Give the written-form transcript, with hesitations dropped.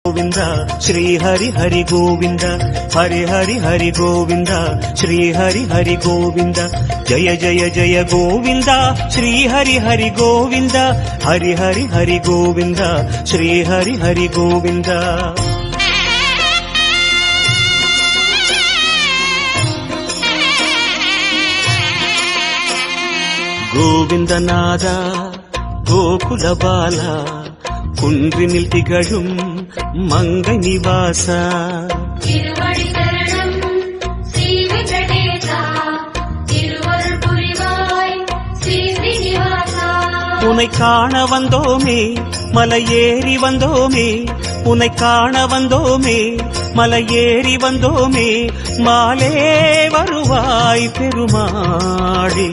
गोविंदा श्री हरि हरि गोविंदा हरि हरि हरि गोविंदा श्री हरि हरि गोविंदा जय जय जय गोविंदा श्री हरि हरि गोविंदा हरि हरि हरि गोविंदा श्री हरि हरि गोविंदा गोविंदनादा गोकुल बाला कुंद्रिनिल तिगழும் मंगै निवासा திருவடி சரணம் ஸ்ரீ வெங்கடேசா திருவருள் புரிவாய் ஸ்ரீ ஸ்ரீனிவாசா உன்னை காண வந்தோமே மலையேறி வந்தோமே உன்னை காண வந்தோமே மலையேறி வந்தோமே மாலே வருவாய் பெருமாளே